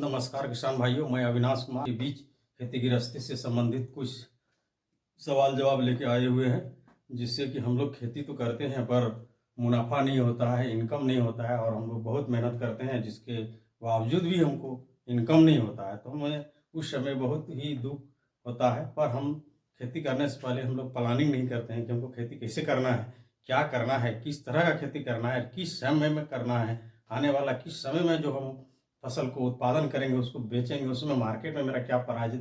नमस्कार किसान भाइयों, मैं अविनाश कुमार के बीच खेती गृहस्थी से संबंधित कुछ सवाल जवाब लेके आए हुए हैं, जिससे कि हम लोग खेती तो करते हैं पर मुनाफा नहीं होता है, इनकम नहीं होता है और हम लोग बहुत मेहनत करते हैं जिसके बावजूद भी हमको इनकम नहीं होता है। तो हमें उस समय बहुत ही दुख होता है। पर हम खेती करने से पहले हम लोग प्लानिंग नहीं करते हैं कि हमको खेती कैसे करना है, क्या करना है, किस तरह का खेती करना है, किस समय में करना है, आने वाला किस समय में जो हम फसल को उत्पादन करेंगे, उसको बेचेंगे, उसमें मार्केट में मेरा क्या प्राइस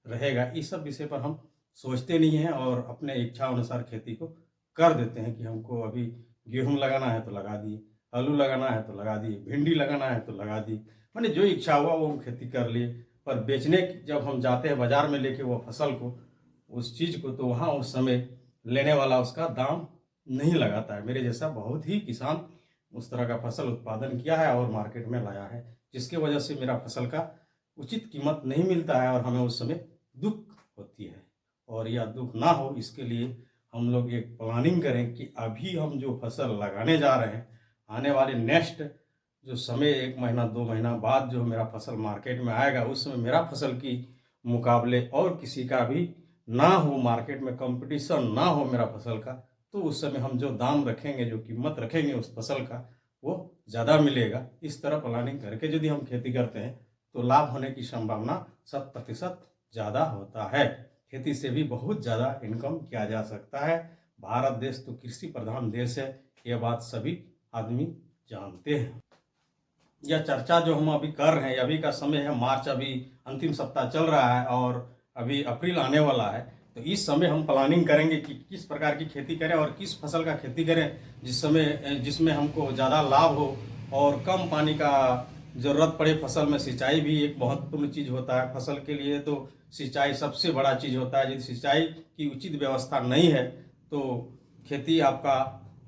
रहेगा, इस सब विषय पर हम सोचते नहीं हैं और अपने इच्छा अनुसार खेती को कर देते हैं कि हमको अभी गेहूं लगाना है तो लगा दिए, आलू लगाना है तो लगा दिए, भिंडी लगाना है तो लगा दी, मैंने जो इच्छा हुआ वो हम खेती कर लिए। पर बेचने जब हम जाते हैं बाजार में लेके वो फसल को, उस चीज़ को, तो वहाँ उस समय लेने वाला उसका दाम नहीं लगाता है। मेरे जैसा बहुत ही किसान उस तरह का फसल उत्पादन किया है और मार्केट में लाया है, जिसके वजह से मेरा फसल का उचित कीमत नहीं मिलता है और हमें उस समय दुख होती है। और यह दुख ना हो इसके लिए हम लोग एक प्लानिंग करें कि अभी हम जो फसल लगाने जा रहे हैं, आने वाले नेक्स्ट जो समय 1 महीना 2 महीना बाद जो मेरा फसल मार्केट में आएगा, उस समय मेरा फसल की मुकाबले और किसी का भी ना हो, मार्केट में कंपटीशन ना हो मेरा फसल का, तो उस समय हम जो दाम रखेंगे, जो कीमत रखेंगे उस फसल का, वो ज़्यादा मिलेगा। इस तरह प्लानिंग करके यदि हम खेती करते हैं तो लाभ होने की संभावना 100% ज़्यादा होता है। खेती से भी बहुत ज़्यादा इनकम किया जा सकता है। भारत देश तो कृषि प्रधान देश है, ये बात सभी आदमी जानते हैं। यह चर्चा जो हम अभी कर रहे हैं, अभी का समय है मार्च, अभी अंतिम सप्ताह चल रहा है और अभी अप्रैल आने वाला है। तो इस समय हम प्लानिंग करेंगे कि किस प्रकार की खेती करें और किस फसल का खेती करें जिसमें हमको ज़्यादा लाभ हो और कम पानी का ज़रूरत पड़े। फसल में सिंचाई भी एक महत्वपूर्ण चीज़ होता है। फसल के लिए तो सिंचाई सबसे बड़ा चीज़ होता है। यदि सिंचाई की उचित व्यवस्था नहीं है तो खेती आपका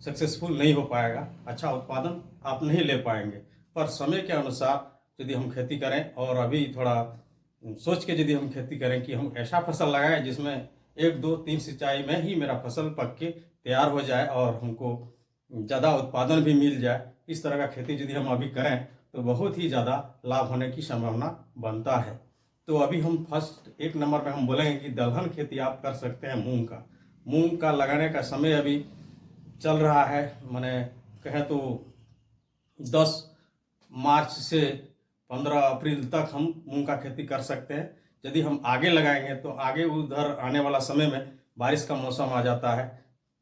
सक्सेसफुल नहीं हो पाएगा, अच्छा उत्पादन आप नहीं ले पाएंगे। पर समय के अनुसार यदि हम खेती करें और अभी थोड़ा सोच के यदि हम खेती करें कि हम ऐसा फसल लगाएं जिसमें 1 2 3 सिंचाई में ही मेरा फसल पक के तैयार हो जाए और हमको ज़्यादा उत्पादन भी मिल जाए, इस तरह का खेती यदि हम अभी करें तो बहुत ही ज़्यादा लाभ होने की संभावना बनता है। तो अभी हम फर्स्ट 1 नंबर पे हम बोलेंगे कि दलहन खेती आप कर सकते हैं। मूंग का लगाने का समय अभी चल रहा है, मैंने कहें तो 10 मार्च से 15 अप्रैल तक हम मूंग का खेती कर सकते हैं। यदि हम आगे लगाएंगे तो आगे उधर आने वाला समय में बारिश का मौसम आ जाता है,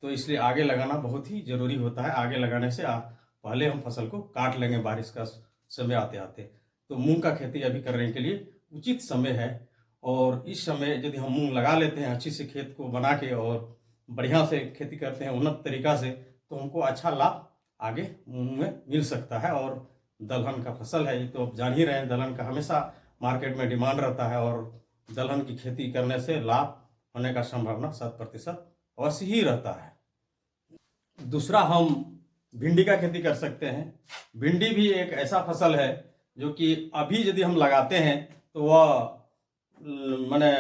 तो इसलिए आगे लगाना बहुत ही ज़रूरी होता है। आगे लगाने से पहले हम फसल को काट लेंगे बारिश का समय आते आते। तो मूंग का खेती अभी करने के लिए उचित समय है और इस समय यदि हम मूंग लगा लेते हैं अच्छी से खेत को बना के और बढ़िया से खेती करते हैं उन्नत तरीका से, तो हमको अच्छा लाभ आगे मूंग में मिल सकता है। और दलहन का फसल है, ये तो आप जान ही रहे हैं, दलहन का हमेशा मार्केट में डिमांड रहता है और दलहन की खेती करने से लाभ होने का संभावना 100% अवश्य ही रहता है। दूसरा, हम भिंडी का खेती कर सकते हैं। भिंडी भी एक ऐसा फसल है जो कि अभी यदि हम लगाते हैं तो वह मैंने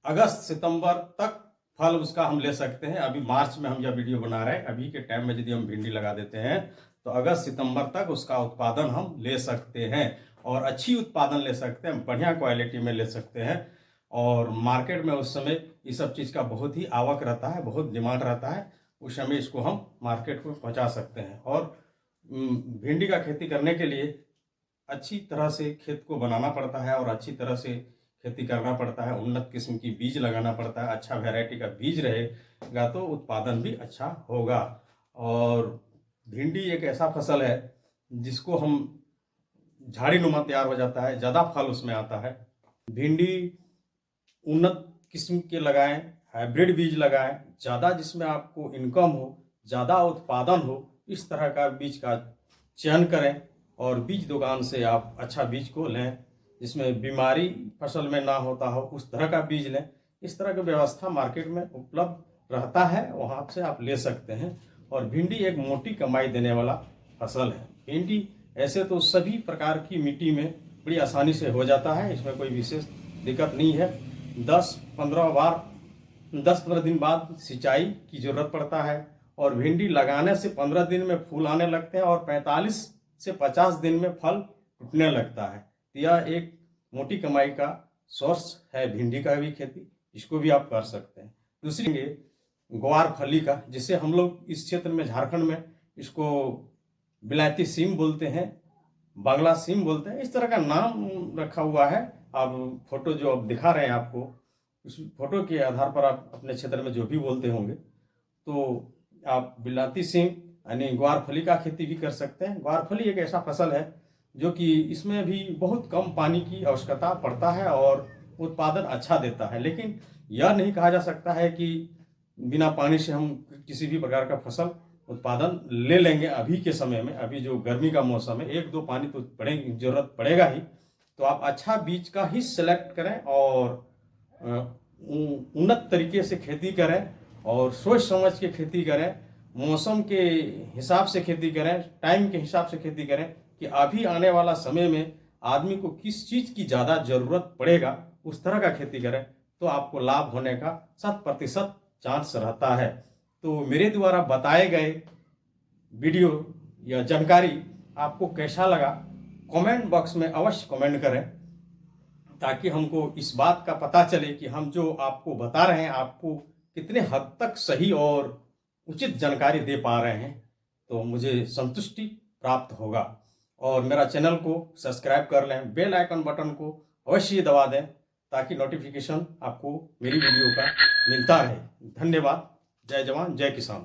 अगस्त सितंबर तक फल उसका हम ले सकते हैं। अभी मार्च में हम यह वीडियो बना रहे हैं, अभी के टाइम में यदि हम भिंडी लगा देते हैं तो अगस्त सितंबर तक उसका उत्पादन हम ले सकते हैं और अच्छी उत्पादन ले सकते हैं, बढ़िया क्वालिटी में ले सकते हैं। और मार्केट में उस समय इस सब चीज़ का बहुत ही आवक रहता है, बहुत डिमांड रहता है, उस समय इसको हम मार्केट को पहुंचा सकते हैं। और भिंडी का खेती करने के लिए अच्छी तरह से खेत को बनाना पड़ता है और अच्छी तरह से खेती करना पड़ता है, उन्नत किस्म की बीज लगाना पड़ता है, अच्छा वैरायटी का बीज रहेगा तो उत्पादन भी अच्छा होगा। और भिंडी एक ऐसा फसल है जिसको हम झाड़ीनुमा तैयार हो जाता है, ज़्यादा फल उसमें आता है। भिंडी उन्नत किस्म के लगाएं, हाइब्रिड बीज लगाएं, ज़्यादा जिसमें आपको इनकम हो, ज़्यादा उत्पादन हो, इस तरह का बीज का चयन करें और बीज दुकान से आप अच्छा बीज को लें जिसमें बीमारी फसल में ना होता हो, उस तरह का बीज लें। इस तरह की व्यवस्था मार्केट में उपलब्ध रहता है, वहाँ से आप ले सकते हैं। और भिंडी एक मोटी कमाई देने वाला फसल है। भिंडी ऐसे तो सभी प्रकार की मिट्टी में बड़ी आसानी से हो जाता है, इसमें कोई विशेष दिक्कत नहीं है। 10-15 दिन बाद सिंचाई की ज़रूरत पड़ता है और भिंडी लगाने से 15 दिन में फूल आने लगते हैं और 45 से 50 दिन में फल टूटने लगता है। तो यह एक मोटी कमाई का सोर्स है। भिंडी का भी खेती, इसको भी आप कर सकते हैं। दूसरी ग्वार फली का, जिसे हम लोग इस क्षेत्र में झारखंड में इसको बिलायती सीम बोलते हैं, बांग्ला सीम बोलते हैं, इस तरह का नाम रखा हुआ है। आप फोटो जो अब दिखा रहे हैं आपको, उस फोटो के आधार पर आप अपने क्षेत्र में जो भी बोलते होंगे, तो आप बिलायती सीम यानी ग्वार फली का खेती भी कर सकते हैं। ग्वार फली एक ऐसा फसल है जो कि इसमें भी बहुत कम पानी की आवश्यकता पड़ता है और उत्पादन अच्छा देता है। लेकिन यह नहीं कहा जा सकता है कि बिना पानी से हम किसी भी प्रकार का फसल उत्पादन ले लेंगे। अभी के समय में, अभी जो गर्मी का मौसम है, 1-2 पानी तो जरूरत पड़ेगा ही। तो आप अच्छा बीज का ही सिलेक्ट करें और उन्नत तरीके से खेती करें और सोच समझ के खेती करें, मौसम के हिसाब से खेती करें, टाइम के हिसाब से खेती करें कि अभी आने वाला समय में आदमी को किस चीज़ की ज़्यादा ज़रूरत पड़ेगा, उस तरह का खेती करें तो आपको लाभ होने का 100% चांस रहता है। तो मेरे द्वारा बताए गए वीडियो या जानकारी आपको कैसा लगा, कमेंट बॉक्स में अवश्य कमेंट करें, ताकि हमको इस बात का पता चले कि हम जो आपको बता रहे हैं आपको कितने हद तक सही और उचित जानकारी दे पा रहे हैं। तो मुझे संतुष्टि प्राप्त होगा। और मेरा चैनल को सब्सक्राइब कर लें, बेल आइकन बटन को अवश्य दबा दें, ताकि नोटिफिकेशन आपको मेरी वीडियो का मिलता रहे। धन्यवाद। जय जवान जय किसान।